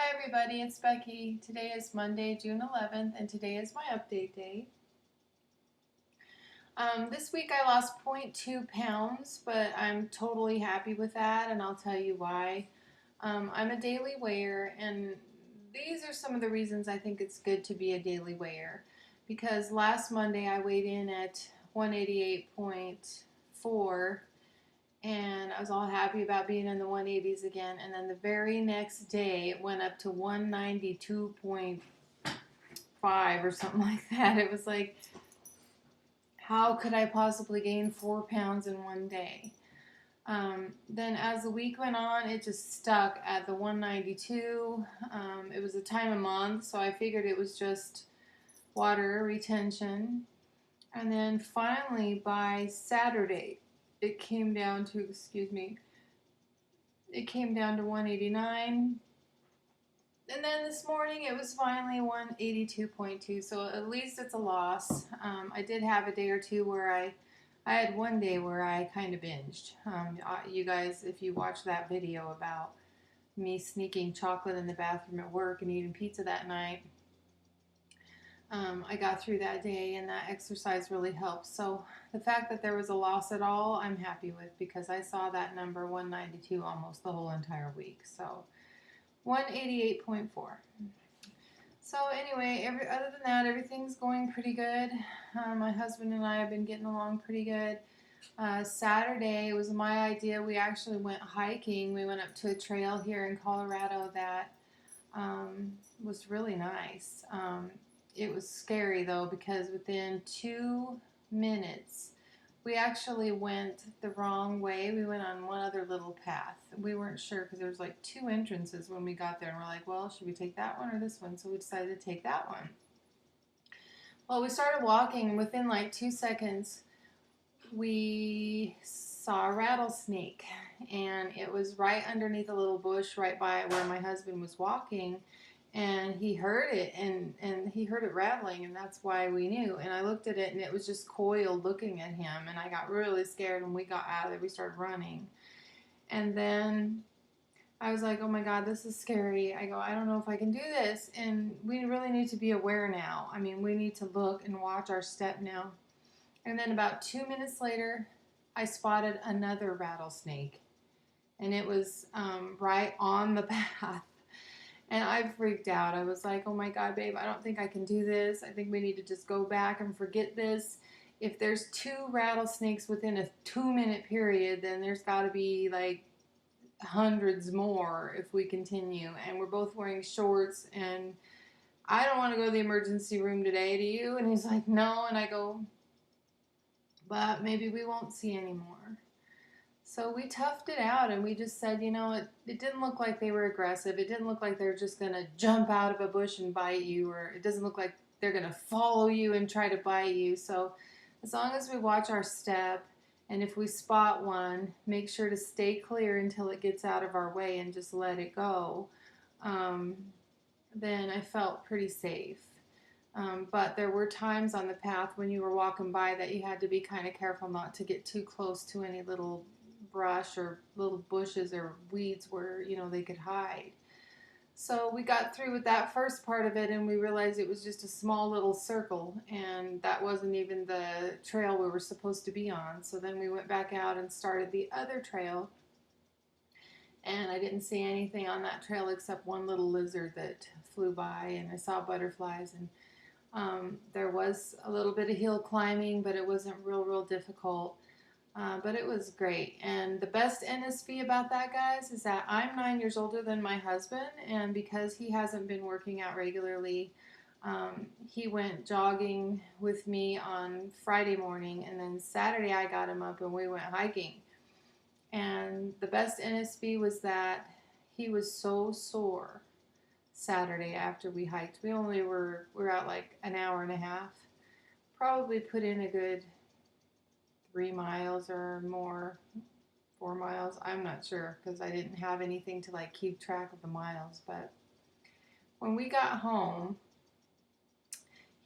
Hi everybody, it's Becky. Today is Monday, June 11th, and today is my update day. This week I lost 0.2 pounds, but I'm totally happy with that, and I'll tell you why. I'm a daily weigher, and these are some of the reasons I think it's good to be a daily weigher. Because last Monday I weighed in at 188.4, and I was all happy about being in the 180s again. And then the very next day, it went up to 192.5 or something like that. It was like, how could I possibly gain 4 pounds in one day? Then as the week went on, it just stuck at the 192. It was a time of month, so I figured it was just water retention. And then finally, by Saturday, it came down to, it came down to 189. And then this morning it was finally 182.2, so at least it's a loss. I did have a day or two where I had one day where I kind of binged. You guys, if you watch that video about me sneaking chocolate in the bathroom at work and eating pizza that night, I got through that day, and that exercise really helped. So the fact that there was a loss at all, I'm happy with, because I saw that number 192 almost the whole entire week. So 188.4. So anyway, other than that, everything's going pretty good. My husband and I have been getting along pretty good. Saturday was my idea. We actually went hiking. We went up to a trail here in Colorado that was really nice. It was scary though, because within 2 minutes we actually went the wrong way. We went on one other little path. We weren't sure because there was like 2 entrances when we got there, and we're like, well, should we take that one or this one? So we decided to take that one. Well, we started walking, and within like 2 seconds we saw a rattlesnake, and it was right underneath a little bush right by where my husband was walking. And he heard it, and he heard it rattling, and that's why we knew. And I looked at it, and it was just coiled looking at him, and I got really scared. When we got out of there, we started running. And then I was like, oh my God, this is scary. I go, I don't know if I can do this. And we really need to be aware now. I mean, we need to look and watch our step now. And then about 2 minutes later, I spotted another rattlesnake, and it was right on the path. And I freaked out. I was like, oh my God, babe, I don't think I can do this. I think we need to just go back and forget this. If there's 2 rattlesnakes within a 2-minute period, then there's got to be like hundreds more if we continue. And we're both wearing shorts, and I don't want to go to the emergency room today, do you? And he's like, no. And I go, but maybe we won't see any more. So we toughed it out, and we just said, it didn't look like they were aggressive. It didn't look like they're just going to jump out of a bush and bite you, or it doesn't look like they're going to follow you and try to bite you. So as long as we watch our step, and if we spot one, make sure to stay clear until it gets out of our way and just let it go, then I felt pretty safe. But there were times on the path when you were walking by that you had to be kind of careful not to get too close to any little brush or little bushes or weeds where they could hide. So we got through with that first part of it, and we realized it was just a small little circle, and that wasn't even the trail we were supposed to be on. So then we went back out and started the other trail, and I didn't see anything on that trail except one little lizard that flew by, and I saw butterflies, and there was a little bit of hill climbing, but it wasn't real difficult. But it was great. And the best NSV about that, guys, is that I'm 9 years older than my husband, and because he hasn't been working out regularly, he went jogging with me on Friday morning, and then Saturday I got him up and we went hiking. And the best NSV was that he was so sore Saturday after we hiked. We were out like an hour and a half. Probably put in a good 3 miles or more, 4 miles. I'm not sure because I didn't have anything to like keep track of the miles. But when we got home,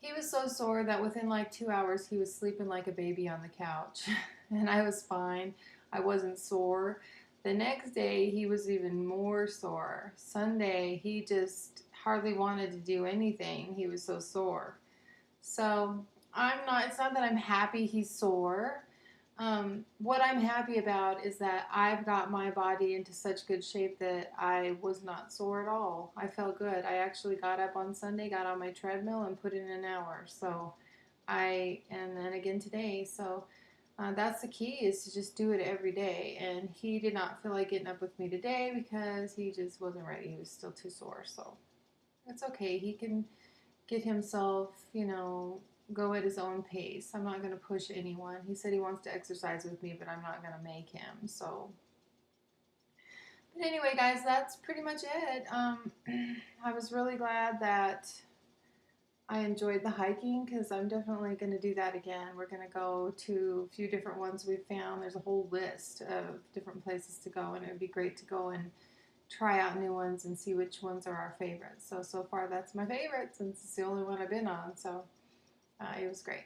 he was so sore that within like 2 hours he was sleeping like a baby on the couch. And I was fine. I wasn't sore. The next day, he was even more sore. Sunday, he just hardly wanted to do anything. He was so sore. So it's not that I'm happy he's sore. What I'm happy about is that I've got my body into such good shape that I was not sore at all. I felt good. I actually got up on Sunday, got on my treadmill, and put in an hour. And then again today. So that's the key, is to just do it every day. And he did not feel like getting up with me today because he just wasn't ready. He was still too sore. So it's okay. He can get himself, go at his own pace. I'm not going to push anyone. He said he wants to exercise with me, but I'm not going to make him. But anyway, guys, that's pretty much it. I was really glad that I enjoyed the hiking, because I'm definitely going to do that again. We're going to go to a few different ones we've found. There's a whole list of different places to go, and it would be great to go and try out new ones and see which ones are our favorites. So far, that's my favorite, since it's the only one I've been on. So it was great.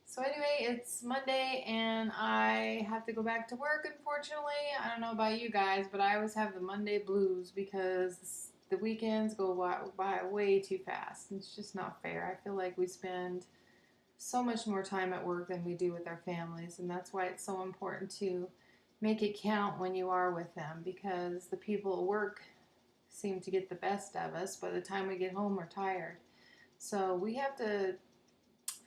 So anyway, it's Monday and I have to go back to work, unfortunately. I don't know about you guys, but I always have the Monday blues because the weekends go by way too fast. It's just not fair. I feel like we spend so much more time at work than we do with our families, and that's why it's so important to make it count when you are with them, because the people at work seem to get the best of us. By the time we get home, we're tired. So we have to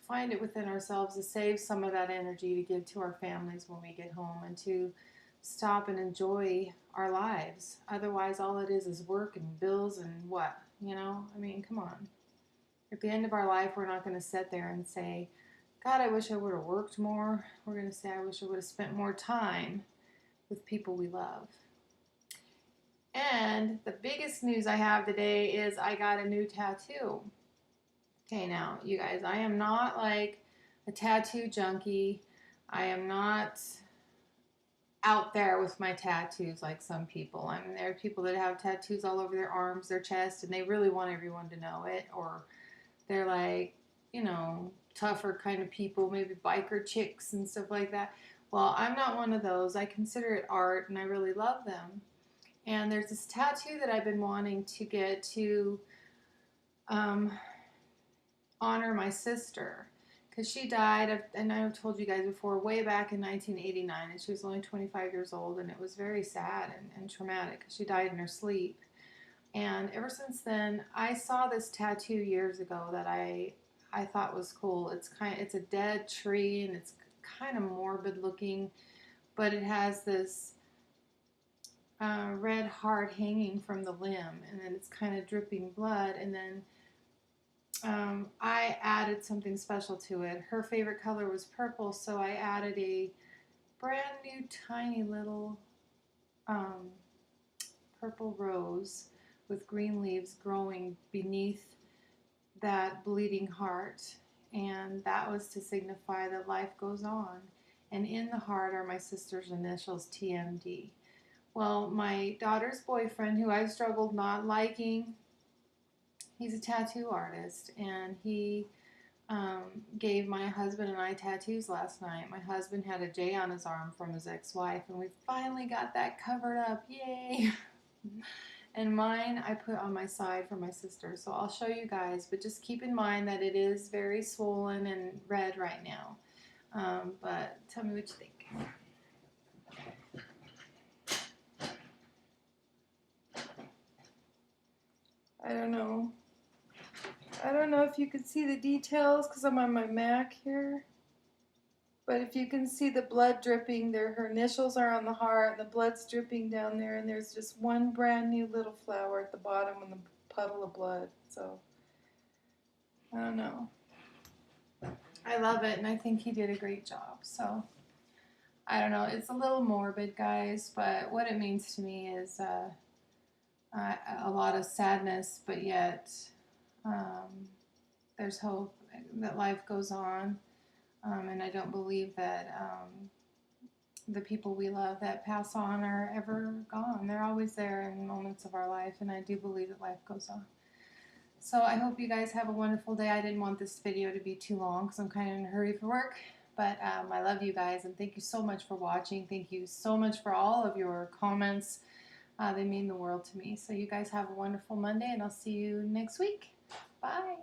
find it within ourselves to save some of that energy to give to our families when we get home, and to stop and enjoy our lives. Otherwise, all it is work and bills and what? I mean, come on. At the end of our life, we're not going to sit there and say, God, I wish I would have worked more. We're going to say, I wish I would have spent more time with people we love. And the biggest news I have today is I got a new tattoo. Okay, now, you guys, I am not like a tattoo junkie. I am not out there with my tattoos like some people. I mean, there are people that have tattoos all over their arms, their chest, and they really want everyone to know it. Or they're like, tougher kind of people, maybe biker chicks and stuff like that. Well, I'm not one of those. I consider it art, and I really love them. And there's this tattoo that I've been wanting to get to honor my sister, because she died, and I've told you guys before, way back in 1989, and she was only 25 years old, and it was very sad and traumatic, because she died in her sleep. And ever since then, I saw this tattoo years ago that I thought was cool. It's a dead tree, and it's kind of morbid looking, but it has this red heart hanging from the limb, and then it's kind of dripping blood, and then I added something special to it. Her favorite color was purple, so I added a brand new tiny little purple rose with green leaves growing beneath that bleeding heart. And that was to signify that life goes on. And in the heart are my sister's initials, TMD. Well, my daughter's boyfriend, who I struggled not liking, he's a tattoo artist, and he gave my husband and I tattoos last night. My husband had a J on his arm from his ex-wife, and we finally got that covered up. Yay! And mine I put on my side for my sister, so I'll show you guys, but just keep in mind that it is very swollen and red right now. But tell me what you think. I don't know. I don't know if you can see the details because I'm on my Mac here. But if you can see the blood dripping there, her initials are on the heart, the blood's dripping down there, and there's just one brand new little flower at the bottom and the puddle of blood. So, I don't know. I love it, and I think he did a great job. So, I don't know. It's a little morbid, guys, but what it means to me is a lot of sadness, but yet there's hope that life goes on. And I don't believe that the people we love that pass on are ever gone. They're always there in moments of our life, and I do believe that life goes on. So I hope you guys have a wonderful day. I didn't want this video to be too long because I'm kind of in a hurry for work, But I love you guys, and thank you so much for watching. Thank you so much for all of your comments. They mean the world to me. So you guys have a wonderful Monday, and I'll see you next week. Bye.